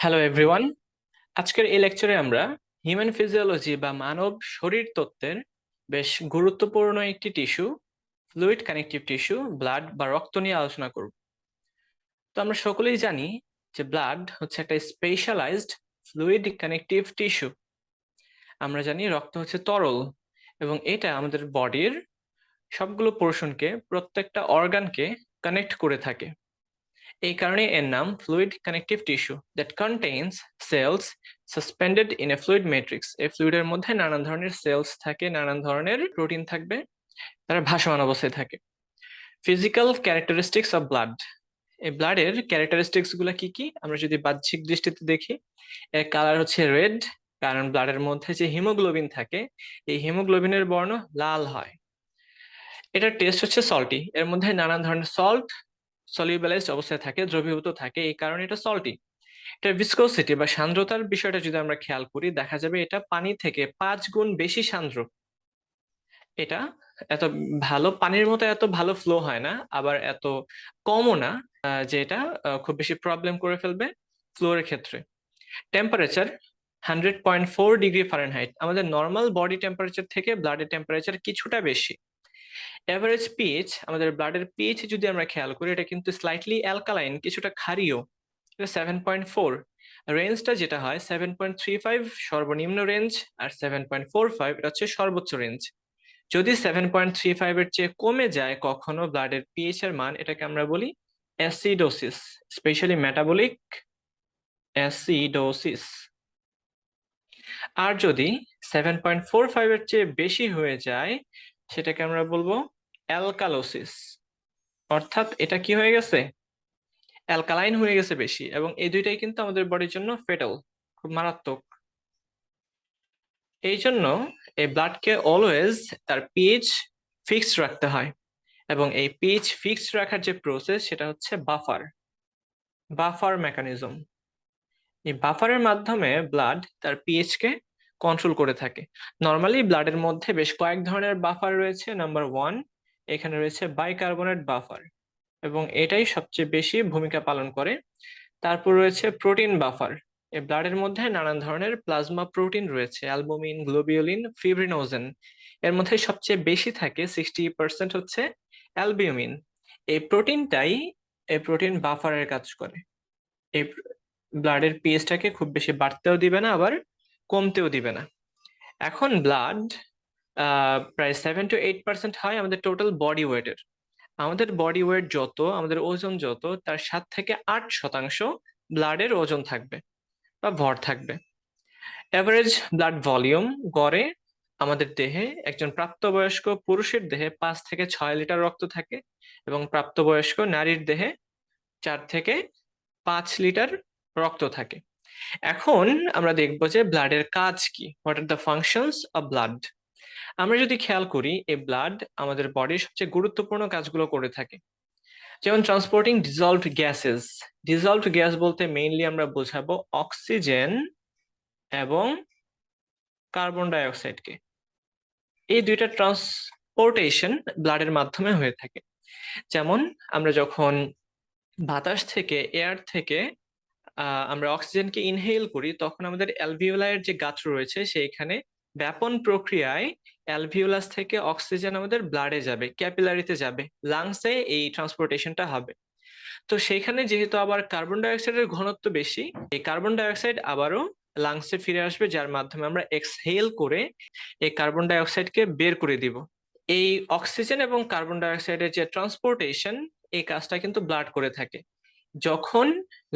Hello everyone, আজকের এই লেকচারে আমরা হিউম্যান ফিজিওলজি বা মানব শরীর তত্ত্বের বেশ গুরুত্বপূর্ণ একটি tissue, fluid connective tissue, blood বা রক্ত নিয়ে আলোচনা করব। তো আমরা সকলেই জানি যে ব্লাড হচ্ছে একটা স্পেশালাইজড ফ্লুইড কানেকটিভ টিস্যু। আমরা জানি রক্ত হচ্ছে তরল এবং এটা আমাদের বডির সবগুলো পোর্শনকে, প্রত্যেকটা অর্গানকে কানেক্ট করে থাকে। এই কারণে এর নাম fluid connective tissue that contains cells suspended in a fluid matrix. এই ফ্লুইডের মধ্যে নানান ধরনের সেলস থাকে, নানান ধরনের প্রোটিন থাকবে, তারা ভাসমান অবস্থায় থাকে। Physical characteristics of blood. এই ব্লাডের ক্যারেক্টারিস্টিক্স গুলা কি কি আমরা যদি বাহ্যিক দৃষ্টিতে দেখি, এর কালার হচ্ছে রেড, কারণ ব্লাডের মধ্যে যে হিমোগ্লোবিন থাকে এই হিমোগ্লোবিনের বর্ণ লাল হয়। এটার টেস্ট হচ্ছে সল্টি, এর মধ্যে নানান ধরনের সল্ট সলিউবেলাইজড অবস্থায় থাকে, দ্রবীভূত থাকে, এই কারণে এটা সল্টি। এটা ভিসকোসিটি বা সান্দ্রতার বিষয়টা যদি আমরা খেয়াল করি, দেখা যাবে এটা পানি থেকে 5 গুণ বেশি সান্দ্র। এটা এত ভালো, পানির মতো এত ভালো ফ্লো হয় না, আবার এত কমও না যে এটা খুব বেশি প্রবলেম করে ফেলবে ফ্লোরের ক্ষেত্রে। টেম্পারেচার 100.4 ডিগ্রি ফারেনহাইট, আমাদের নর্মাল বডি টেম্পারেচার থেকে ব্লাডের টেম্পারেচার কিছুটা বেশি। এভারেজ পিএইচ, আমাদের ব্লাডের পিএইচ যদি আমরা খেয়াল করি, এটা কিন্তু স্লাইটলি অ্যালকালাইন, কিছুটা ক্ষারীয়, এটা 7.4। রেঞ্জটা যেটা হয় 7.35 সর্বনিম্ন রেঞ্জ, আর 7.45 এটা হচ্ছে সর্বোচ্চ রেঞ্জ। যদি 7.35 এর চেয়ে কমে যায় কখনো ব্লাডের পিএইচ এর মান, এটাকে আমরা বলি অ্যাসিডোসিস, স্পেশালি মেটাবলিক অ্যাসিডোসিস। আর যদি 7.45 এর চেয়ে বেশি হয়ে যায়, সেটাকে আমরা বলবো অ্যালকালোসিস। অর্থাৎ এটা কি হয়ে গেছে, অ্যালকালাইন হয়ে গেছে বেশি, এবং এই দুইটাই কিন্তু আমাদের বডির জন্য ফেটাল, খুব মারাত্মক। এই জন্য এই ব্লাডকে অলওয়েজ তার পিএইচ ফিক্সড রাখতে হয়, এবং এই পিএইচ ফিক্সড রাখার যে প্রসেস সেটা হচ্ছে বাফার মেকানিজম। এই বাফারের মাধ্যমে ব্লাড তার পিএইচ কে কন্ট্রোল করে থাকে। নর্মালি ব্লাডের মধ্যে বেশ কয়েক ধরনের বাফার রয়েছে। নাম্বার 1, এখানে রয়েছে বাইকার্বনেট বাফার, এবং এটাই সবচেয়ে বেশি ভূমিকা পালন করে। তারপর রয়েছে প্রোটিন বাফার। এই ব্লাডের মধ্যে নানান ধরনের প্লাজমা প্রোটিন রয়েছে, অ্যালবুমিন, গ্লোবিউলিন, ফিব্রিনোজেন। এর মধ্যে সবচেয়ে বেশি থাকে 60% হচ্ছে অ্যালবিউমিন। এই প্রোটিনটাই, এই প্রোটিন বাফারের কাজ করে। এই ব্লাডের পিএইচটাকে খুব বেশি বাড়তেও দিবে না, আবার কমতেও দিবে না। এখন ব্লাড প্রায় 7 to 8% হয় আমাদের টোটাল বডি ওয়েটের। আমাদের বডি ওয়েট যত, আমাদের ওজন যত, তার 7 থেকে 8% ব্লাডের ওজন থাকবে বা ভর থাকবে। এভারেজ ব্লাড ভলিউম গড়ে আমাদের দেহে, একজন প্রাপ্তবয়স্ক পুরুষের দেহে 5 থেকে 6 লিটার রক্ত থাকে, এবং প্রাপ্তবয়স্ক নারীর দেহে 4 থেকে 5 লিটার রক্ত থাকে। এখন আমরা দেখবো যে ব্লাডের কাজ কি, what are the functions of blood. আমরা যদি খেয়াল করি, এই ব্লাড আমাদের বডির সবচেয়ে গুরুত্বপূর্ণ কাজগুলো করে থাকে, যেমন transporting dissolved gases. Dissolved gas বলতে মেইনলি আমরা বোঝাবো অক্সিজেন এবং কার্বন ডাই অক্সাইডকে। এই দুইটা ট্রান্সপোর্টেশন ব্লাডের মাধ্যমে হয়ে থাকে। যেমন আমরা যখন বাতাস থেকে, এয়ার থেকে আমরা অক্সিজেনকে ইনহেল করি, তখন আমাদের অ্যালভিওলার যে গাঁথর রয়েছে সেইখানে ব্যাপন প্রক্রিয়ায় অ্যালভিওলাস থেকে অক্সিজেন আমাদের ব্লাডে যাবে, ক্যাপিলারিতে যাবে, লাংসে এই ট্রান্সপোর্টেশনটা হবে। তো সেখানে যেহেতু আবার কার্বন ডাই অক্সাইডের ঘনত্ব বেশি, এই কার্বন ডাই অক্সাইড আবারও লাংসে ফিরে আসবে, যার মাধ্যমে আমরা এক্সহেল করে এই কার্বন ডাই অক্সাইডকে বের করে দিব। এই অক্সিজেন এবং কার্বন ডাই অক্সাইডের যে ট্রান্সপোর্টেশন, এই কাজটা কিন্তু ব্লাড করে থাকে। যখন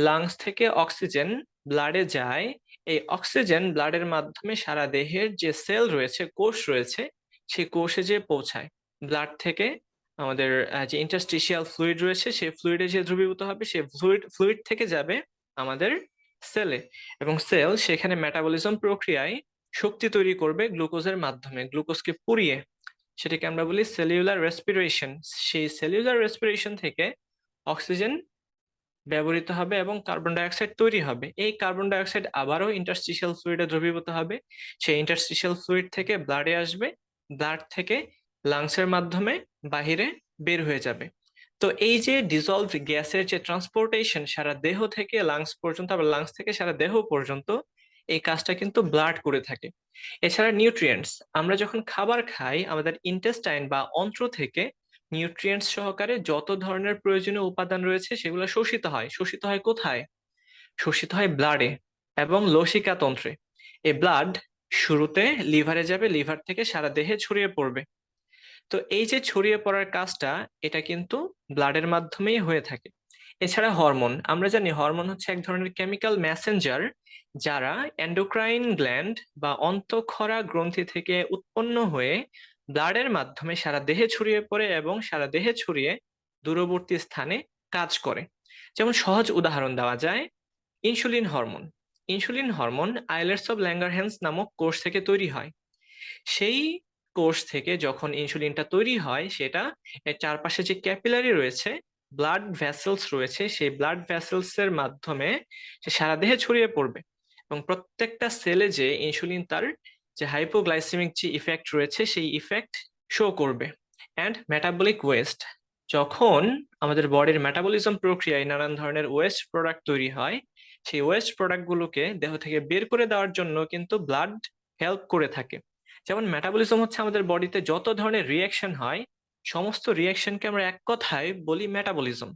লাংস থেকে অক্সিজেন ব্লাডে যায়, এই অক্সিজেন ব্লাডের মাধ্যমে সারা দেহের যে সেল রয়েছে, কোষ রয়েছে, সেই কোষে যে পৌঁছায়। ব্লাড থেকে আমাদের যে ইন্টারস্টিশিয়াল ফ্লুইড রয়েছে, সেই ফ্লুইডে যে দ্রবীভূত হবে, সেই ফ্লুইড থেকে যাবে আমাদের সেলে, এবং সেল সেখানে মেটাবলিজম প্রক্রিয়ায় শক্তি তৈরি করবে গ্লুকোজের মাধ্যমে, গ্লুকোজকে পুড়িয়ে, সেটাকে আমরা বলি সেলুলার রেসপিরেশন। সেই সেলুলার রেসপিরেশন থেকে অক্সিজেন ব্যবহৃত হবে এবং কার্বন ডাই অক্সাইড তৈরি হবে। এই কার্বন ডাই অক্সাইড আবারও ইন্টারস্টিশিয়াল ফ্লুইডে দ্রবীভূত হবে, সেই ইন্টারস্টিশিয়াল ফ্লুইড থেকে ব্লাডে আসবে, ব্লাড থেকে লাংসের মাধ্যমে বাহিরে বের হয়ে যাবে। তো এই যে ডিজলভড গ্যাসের যে ট্রান্সপোর্টেশন সারা দেহ থেকে লাংস পর্যন্ত, আবার লাংস থেকে সারা দেহ পর্যন্ত, এই কাজটা কিন্তু ব্লাড করে থাকে। এছাড়া নিউট্রিয়েন্টস, আমরা যখন খাবার খাই আমাদের ইন্টেস্টাইন বা অন্ত্র থেকে নিউট্রিয়েন্টস সহকারে যত ধরনের প্রয়োজনীয় উপাদান রয়েছে সেগুলো শোষিত হয়। শোষিত হয় কোথায়? শোষিত হয় ব্লাডে এবং লসিকা তন্ত্রে। এই ব্লাড শুরুতে লিভারে যাবে, লিভার থেকে সারা দেহে ছড়িয়ে পড়বে। তো এই যে ছড়িয়ে পড়ার কাজটা, এটা কিন্তু ব্লাডের মাধ্যমেই হয়ে থাকে। এছাড়া হরমোন, আমরা জানি হরমোন হচ্ছে এক ধরনের কেমিক্যাল মেসেঞ্জার যারা এন্ডোক্রাইন গ্ল্যান্ড বা অন্তঃক্ষরা গ্রন্থি থেকে উৎপন্ন হয়ে ব্লাডের মাধ্যমে সারা দেহে ছড়িয়ে পড়ে এবং সারা দেহে ছড়িয়ে দূরবর্তী স্থানে কাজ করে। যেমন সহজ উদাহরণ দেওয়া যায়, insulin hormone. Insulin hormone islets of Langerhans নামক কোষ থেকে তৈরি হয়। সেই কোষ থেকে যখন ইনসুলিনটা তৈরি হয়, সেটা এর চারপাশে যে ক্যাপিলারি রয়েছে, ব্লাড ভেসেলস রয়েছে, সেই ব্লাড ভেসেলস এর মাধ্যমে সে সারা দেহে ছড়িয়ে পড়বে এবং প্রত্যেকটা সেলে যে ইনসুলিন তার যে হাইপোগ্লাইসেমিক যে ইফেক্ট রয়েছে সেই ইফেক্ট শো করবে। অ্যান্ড মেটাবলিক ওয়েস্ট, যখন আমাদের বডির মেটাবলিজম প্রক্রিয়ায় নানান ধরনের ওয়েস্ট প্রোডাক্ট তৈরি হয়, সেই ওয়েস্ট প্রোডাক্টগুলোকে দেহ থেকে বের করে দেওয়ার জন্য কিন্তু ব্লাড হেল্প করে থাকে। যেমন মেটাবলিজম হচ্ছে আমাদের বডিতে যত ধরনের রিয়াকশন হয়, সমস্ত রিয়াকশনকে আমরা এক কথায় বলি মেটাবলিজম।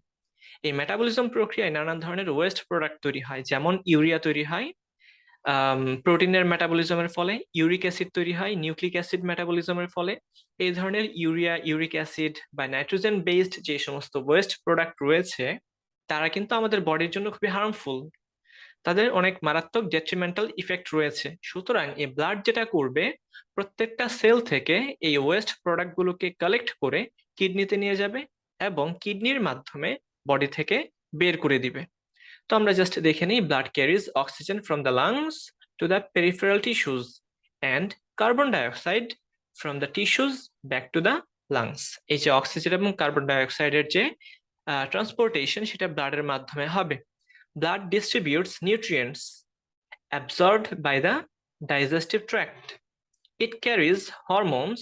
এই মেটাবলিজম প্রক্রিয়ায় নানান ধরনের ওয়েস্ট প্রোডাক্ট তৈরি হয়, যেমন ইউরিয়া তৈরি হয় প্রোটিনের মেটাবলিজমের ফলে, ইউরিক অ্যাসিড তৈরি হয় নিউক্লিক অ্যাসিড মেটাবলিজমের ফলে। এই ধরনের ইউরিয়া, ইউরিক অ্যাসিড বা নাইট্রোজেন বেসড যে সমস্ত ওয়েস্ট প্রোডাক্ট রয়েছে, তারা কিন্তু আমাদের বডির জন্য খুবই হার্মফুল। তাদের অনেক মারাত্মক ডেট্রিমেন্টাল ইফেক্ট রয়েছে। সুতরাং এই ব্লাড যেটা করবে, প্রত্যেকটা সেল থেকে এই ওয়েস্ট প্রোডাক্টগুলোকে কালেক্ট করে কিডনিতে নিয়ে যাবে এবং কিডনির মাধ্যমে বডি থেকে বের করে দিবে। তো আমরা জাস্ট দেখে নিই, blood carries oxygen from the lungs to the peripheral tissues and carbon dioxide from the tissues back to the lungs. এই যে অক্সিজেন এবং কার্বন ডাইঅক্সাইডের যে ট্রান্সপোর্টেশন, সেটা ব্লাডের মাধ্যমে হবে। Blood distributes nutrients absorbed by the digestive tract. It carries hormones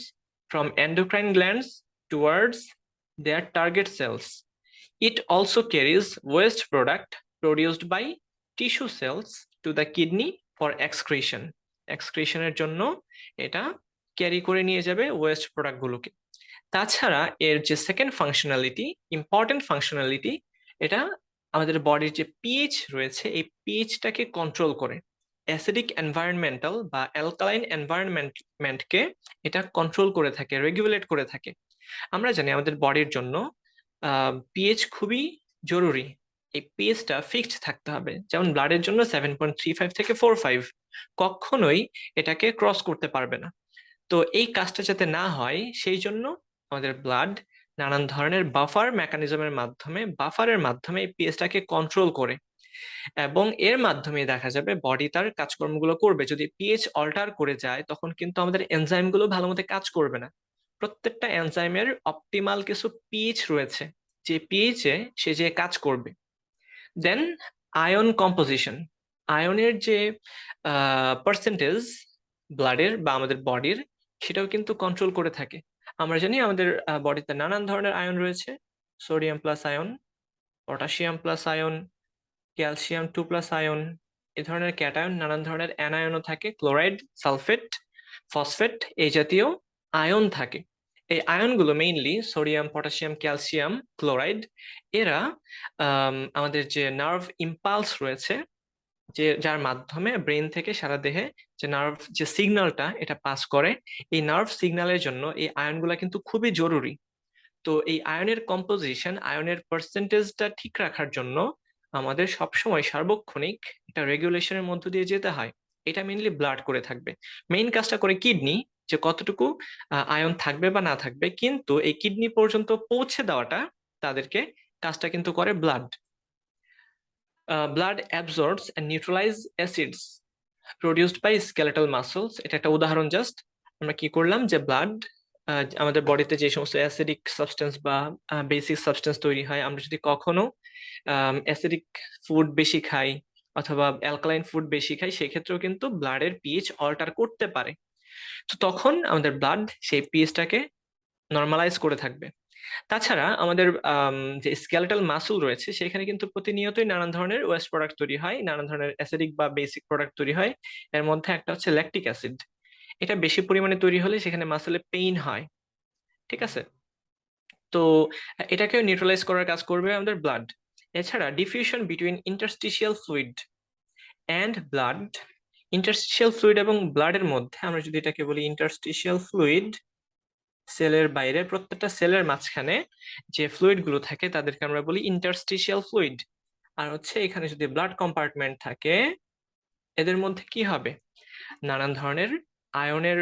from endocrine glands towards their target cells. It also carries waste product produced by tissue cells to the kidney for excretion. Excretion এর জন্য এটা carry করে নিয়ে যাবে West প্রোডাক্টগুলোকে। তাছাড়া এর যে second functionality, important functionality, এটা আমাদের বডির যে পিএইচ রয়েছে এই পিএইচটাকে কন্ট্রোল করে। অ্যাসিডিক এনভায়রনমেন্টাল বা অ্যালকালাইন এনভায়রনমেন্টকে এটা কন্ট্রোল করে থাকে, রেগুলেট করে থাকে। আমরা জানি আমাদের বডির জন্য পিএইচ খুবই জরুরি। এই পিএইচটা ফিক্সড থাকতে হবে। যেমন ব্লাডের জন্য 7.35 থেকে 4.5, কখনোই এটাকে ক্রস করতে পারবে না। তো এই কাজটা যাতে না হয় সেই জন্য আমাদের ব্লাড নানান ধরনের বাফার মেকানিজমের মাধ্যমে, বাফারের মাধ্যমে এই পিএইচটাকে কন্ট্রোল করে এবং এর মাধ্যমে দেখা যাবে বডি তার কাজকর্মগুলো করবে। যদি পিএইচ অল্টার করে যায় তখন কিন্তু আমাদের এনজাইমগুলো ভালো মতো কাজ করবে না। প্রত্যেকটা এনজাইমের অপটিমাল কিছু পিএইচ রয়েছে, যে পিএইচে সে যে কাজ করবে। দেন আয়ন কম্পোজিশন, আয়নের যে পার্সেন্টেজ ব্লাডের বা আমাদের বডির, সেটাও কিন্তু কন্ট্রোল করে থাকে। আমরা জানি আমাদের বডিতে নানান ধরনের আয়ন রয়েছে, sodium plus ion, potassium plus ion, calcium 2 plus ion, এ ধরনের ক্যাটায়ন, নানান ধরনের অ্যানায়নও থাকে, ক্লোরাইড, সালফেট, ফসফেট, এই জাতীয় আয়ন থাকে। এই আয়নগুলো mainly sodium, potassium, calcium, chloride, এরা আমাদের যে নার্ভ ইম্পালস রয়েছে, যে যার মাধ্যমে ব্রেন থেকে সারা দেহে যে নার্ভ যে সিগন্যালটা এটা পাস করে, এই নার্ভ সিগন্যালের জন্য এই আয়নগুলা কিন্তু খুবই জরুরি। তো এই আয়নের কম্পোজিশন, আয়নের পার্সেন্টেজটা ঠিক রাখার জন্য আমাদের সবসময় সার্বক্ষণিক এটা রেগুলেশনের মধ্য দিয়ে যেতে হয়। এটা মেইনলি ব্লাড করে থাকবে। মেইন কাজটা করে কিডনি, যে কতটুকু আয়ন থাকবে বা না থাকবে, কিন্তু এই কিডনি পর্যন্ত পৌঁছে দেওয়াটা তাদেরকে কাজটা কিন্তু করে blood. Blood absorbs and neutralize acids produced by skeletal muscles. এটা একটা উদাহরণ জাস্ট। আমরা কি করলাম, যে ব্লাড আমাদের বডিতে যে সমস্ত অ্যাসিডিক সাবস্টেন্স বা বেসিক সাবস্টেন্স তৈরি হয়, আমরা যদি কখনো অ্যাসিডিক ফুড বেশি খাই অথবা অ্যালকালাইন ফুড বেশি খাই, সেক্ষেত্রেও কিন্তু ব্লাডের পিএইচ অল্টার করতে পারে। তো তখন আমাদের ব্লাড সেই পিএইচটাকে নর্মালাইজ করে থাকবে। তাছাড়া আমাদের যে স্কেলেটাল মাসল রয়েছে সেখানে কিন্তু প্রতিনিয়তই নানান ধরনের ওয়েস্ট প্রোডাক্ট তৈরি হয়, নানান ধরনের অ্যাসিডিক বা বেসিক প্রোডাক্ট তৈরি হয়। এর মধ্যে একটা হচ্ছে ল্যাকটিক অ্যাসিড। এটা বেশি পরিমাণে তৈরি হলে সেখানে মাসলে পেইন হয়, ঠিক আছে? তো এটাকে নিউট্রালাইজ করার কাজ করবে আমাদের ব্লাড। এছাড়া diffusion between interstitial fluid and blood, interstitial fluid এবং ব্লাডের মধ্যে আমরা যদি এটাকে বলি ইন্টারস্টিশিয়াল ফ্লুইড, সেলের বাইরে প্রত্যেকটা সেলের মাঝখানে যে ফ্লুইড গুলো থাকে তাদেরকে আমরা বলি ইন্টারস্টিশিয়াল ফ্লুইড। আর হচ্ছে এখানে যদি ব্লাড কম্পার্টমেন্ট থাকে, এদের মধ্যে কি হবে? নানান ধরনের আয়নের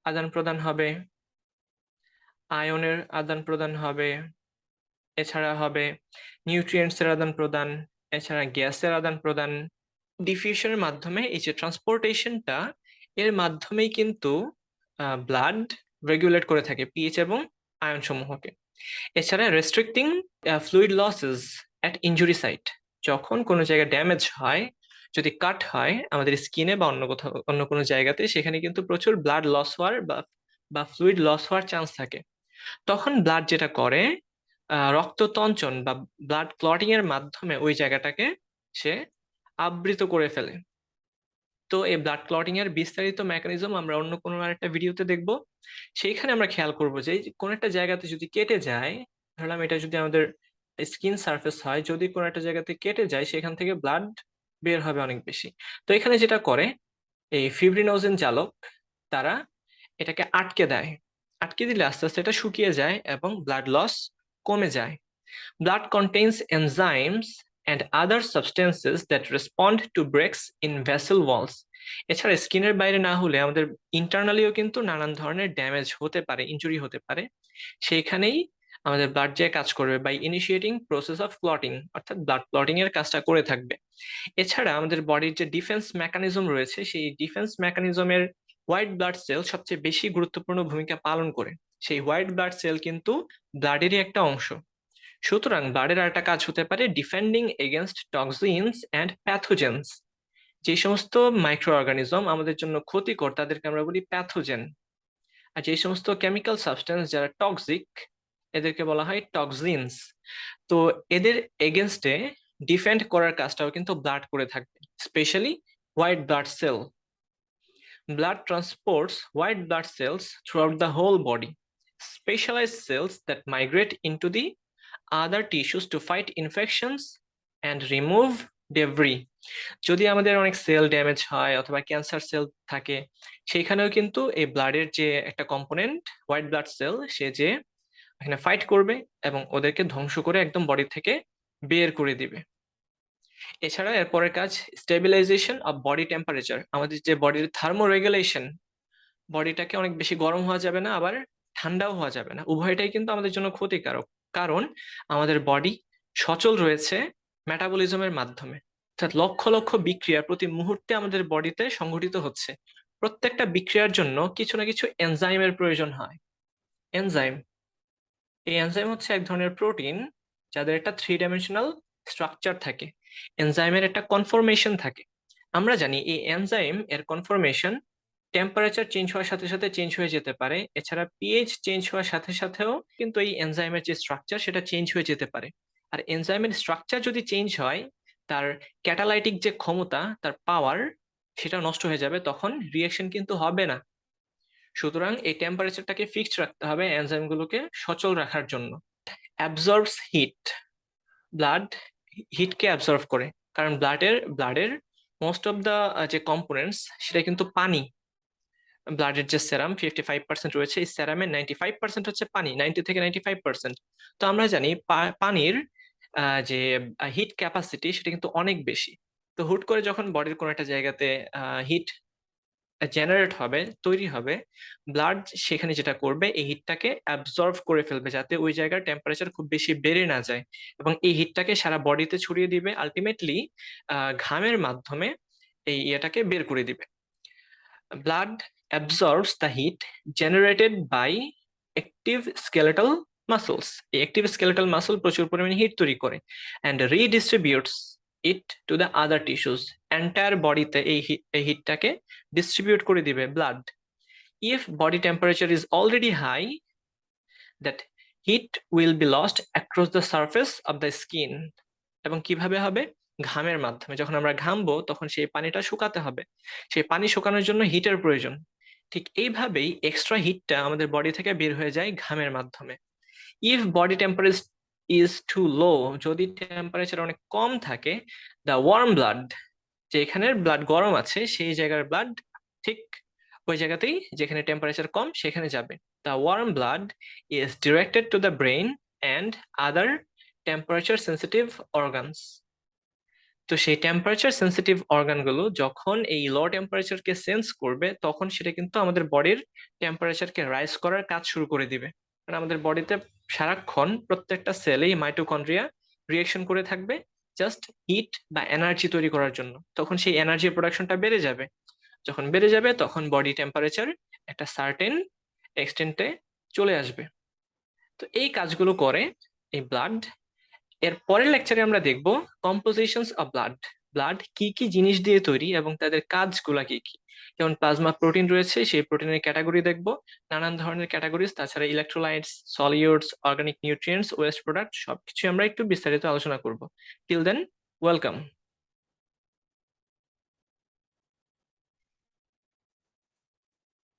আদান প্রদান হবে, আয়নের আদান প্রদান হবে, এছাড়া হবে নিউট্রিয়েন্টস এর আদান প্রদান, এছাড়া গ্যাসের আদান প্রদান। ডিফিউশনের মাধ্যমে এই যে ট্রান্সপোর্টেশনটা, এর মাধ্যমেই কিন্তু ব্লাড রেগুলেট করে থাকে পিএইচ এবং আয়ন সমূহকে। এছাড়া restricting fluid losses at injury site, যখন কোনো জায়গায় ড্যামেজ হয়, যদি কাট হয় আমাদের স্কিনে বা অন্য কোথাও অন্য কোনো জায়গাতে, সেখানে কিন্তু প্রচুর ব্লাড লস হওয়ার বা ফ্লুইড লস হওয়ার চান্স থাকে। তখন ব্লাড যেটা করে, রক্ততঞ্চন বা ব্লাড ক্লটিং এর মাধ্যমে ওই জায়গাটাকে সে আবৃত করে ফেলে। তো এই ব্লাড ক্লটিং এর বিস্তারিত মেকানিজম আমরা অন্য কোনো আরেকটা ভিডিওতে দেখব। সেইখানে আমরা খেয়াল করব যে কোন একটা জায়গাতে যদি কেটে যায়, ধরলাম এটা যদি আমাদের স্কিন সারফেস হয়, যদি কোনো একটা জায়গাতে কেটে যায় সেখান থেকে ব্লাড বের হবে অনেক বেশি। তো এখানে যেটা করে এই ফিব্রিনোজেন জালক, তারা এটাকে আটকে দেয়। আটকে দিলে আস্তে আস্তে এটা শুকিয়ে যায় এবং ব্লাড লস কমে যায়। Blood contains enzymes and other substances that respond to breaks in vessel walls. এছাড়া স্কিনের বাইরে না হলে আমাদের ইন্টারনালিও কিন্তু নানান ধরনের ড্যামেজ হতে পারে, ইনজুরি হতে পারে। সেইখানেই আমাদের ব্লাড যে কাজ করবে by initiating process of clotting, অর্থাৎ ব্লাড ক্লটিং এর কাজটা করে থাকবে। এছাড়া আমাদের বডির যে ডিফেন্স মেকানিজম রয়েছে, সেই ডিফেন্স মেকানিজমের হোয়াইট ব্লাড সেল সবচেয়ে বেশি গুরুত্বপূর্ণ ভূমিকা পালন করে। সেই হোয়াইট ব্লাড সেল কিন্তু ব্লাডেরই একটা অংশ। সুতরাং ব্লাডের আরেকটা কাজ হতে পারে ডিফেন্ডিং এগেনস্ট টক্সিনস অ্যান্ড প্যাথোজেনস। যে সমস্ত মাইক্রো অর্গানিজম আমাদের জন্য ক্ষতিকর তাদেরকে আমরা বলি প্যাথোজেন। আর যে সমস্ত কেমিক্যাল সাবস্টেন্স যারা টক্সিক, এদেরকে বলা হয় টক্সিনস। তো এদের এগেনস্টে ডিফেন্ড করার কাজটাও কিন্তু ব্লাড করে থাকবে, specially white blood cell. Blood transports white blood cells throughout the whole body. Specialized cells that migrate into the other tissues to fight infections and remove debris. যদি আমাদের অনেক সেল ড্যামেজ হয় অথবা ক্যান্সার সেল থাকে, সেখানেও কিন্তু এই ব্লাডের যে একটা কম্পোনেন্ট হোয়াইট ব্লাড সেল, সে যে এখানে ফাইট করবে এবং ওদেরকে ধ্বংস করে একদম বডি থেকে বের করে দিবে। এছাড়া এর পরের কাজ স্টেবিলাইজেশন অফ বডি টেম্পারেচার। আমাদের যে বডির থার্মোরেগুলেশন, বডিটাকে অনেক বেশি গরম হওয়া যাবে না, আবার ঠান্ডাও হওয়া যাবে না, উভয়টাই কিন্তু আমাদের জন্য ক্ষতিকারক। কারণ আমাদের বডি সচল রয়েছে মেটাবলিজমের মাধ্যমে, অর্থাৎ লক্ষ লক্ষ বিক্রিয়া প্রতি মুহূর্তে আমাদের বডিতে সংঘটিত হচ্ছে। প্রত্যেকটা বিক্রিয়ার জন্য কিছু না কিছু এনজাইমের প্রয়োজন হয়। এনজাইম, এই এনজাইম হচ্ছে এক ধরনের প্রোটিন যাদের একটা 3 ডাইমেনশনাল স্ট্রাকচার থাকে। এনজাইমের একটা কনফরমেশন থাকে। আমরা জানি এই এনজাইম এর কনফরমেশন টেম্পারেচার চেঞ্জ হওয়ার সাথে সাথে চেঞ্জ হয়ে যেতে পারে। এছাড়া পিএইচ চেঞ্জ হওয়ার সাথে সাথেও কিন্তু এই এনজাইমের যে স্ট্রাকচার সেটা চেঞ্জ হয়ে যেতে পারে। আর এনজাইমের স্ট্রাকচার যদি চেঞ্জ হয়, তার ক্যাটালাইটিক যে ক্ষমতা, তার পাওয়ার, সেটা নষ্ট হয়ে যাবে, তখন রিঅ্যাকশন কিন্তু হবে না। সুতরাং এই টেম্পারেচারটাকে ফিক্সড রাখতে হবে এনজাইমগুলোকে সচল রাখার জন্য। অ্যাবজর্বস হিট, ব্লাড হিটকে অ্যাবজর্ব করে, কারণ ব্লাডের মোস্ট অফ দা যে কম্পোনেন্টস সেটা কিন্তু পানি। ব্লাডের যে সেরাম 55% রয়েছে, এই সেরামের 95% হচ্ছে পানি, 90 থেকে 95%। তো আমরা জানি পানির যে হিট ক্যাপাসিটি সেটা কিন্তু অনেক বেশি। তো হুট করে যখন বডির কোনো একটা জায়গাতে হিট জেনারেট হবে, তৈরি হবে, ব্লাড সেখানে যেটা করবে এই হিটটাকে অ্যাবজর্ব করে ফেলবে, যাতে ওই জায়গার টেম্পারেচার খুব বেশি বেড়ে না যায়, এবং এই হিটটাকে সারা বডিতে ছড়িয়ে দিবে, আলটিমেটলি ঘামের মাধ্যমে এই ইয়েটাকে বের করে দিবে। Blood absorbs the heat generated by active skeletal muscles. এই active skeletal muscle প্রচুর পরিমাণে হিট তৈরি করে and redistributes it to the other tissues. Entire বডিতে এই হিটটাকে ডিস্ট্রিবিউট করে দিবে blood. If body temperature is already high, that heat will be lost across the surface of the skin. এবং কিভাবে হবে? ঘামের মাধ্যমে। যখন আমরা ঘামবো তখন সেই পানিটা শুকাতে হবে, সেই পানি শুকানোর জন্য হিটের প্রয়োজন। ঠিক এইভাবেই এক্সট্রা হিটটা আমাদের বডি থেকে বের হয়ে যায় ঘামের মাধ্যমে। If body temperature is too low, যদি টেম্পারেচার অনেক কম থাকে, দ্য ওয়ার্ম ব্লাড, যেখানের ব্লাড গরম আছে সেই জায়গার ব্লাড ঠিক ওই জায়গাতেই যেখানে টেম্পারেচার কম সেখানে যাবে। The warm blood is directed to the brain and other temperature sensitive organs. তো সেই টেম্পারেচার সেন্সিটিভ অর্গানগুলো যখন এই লো টেম্পারেচারকে সেন্স করবে তখন সেটা কিন্তু আমাদের বডির টেম্পারেচারকে রাইজ করার কাজ শুরু করে দিবে। কারণ আমাদের বডিতে সারাক্ষণ প্রত্যেকটা সেলেই মাইটোকন্ড্রিয়া রিয়েকশন করে থাকবে জাস্ট হিট বা এনার্জি তৈরি করার জন্য। তখন সেই এনার্জি প্রোডাকশনটা বেড়ে যাবে। যখন বেড়ে যাবে তখন বডি টেম্পারেচার একটা সার্টেন এক্সটেন্টে চলে আসবে। তো এই কাজগুলো করে এই ব্লাড। এর পরের লেকচারে আমরা দেখব কম্পোজিশনস অফ ব্লাড, ব্লাড কি কি জিনিস দিয়ে তৈরি এবং তাদের কাজগুলা কি কি। যেমন প্লাজমা প্রোটিন রয়েছে, সেই প্রোটিনের ক্যাটাগরি দেখব, নানান ধরনের ক্যাটাগরিজ, তাছাড়া electrolytes, solutes, organic nutrients, waste product, সবকিছু আমরা একটু বিস্তারিত আলোচনা করব। Till then, welcome.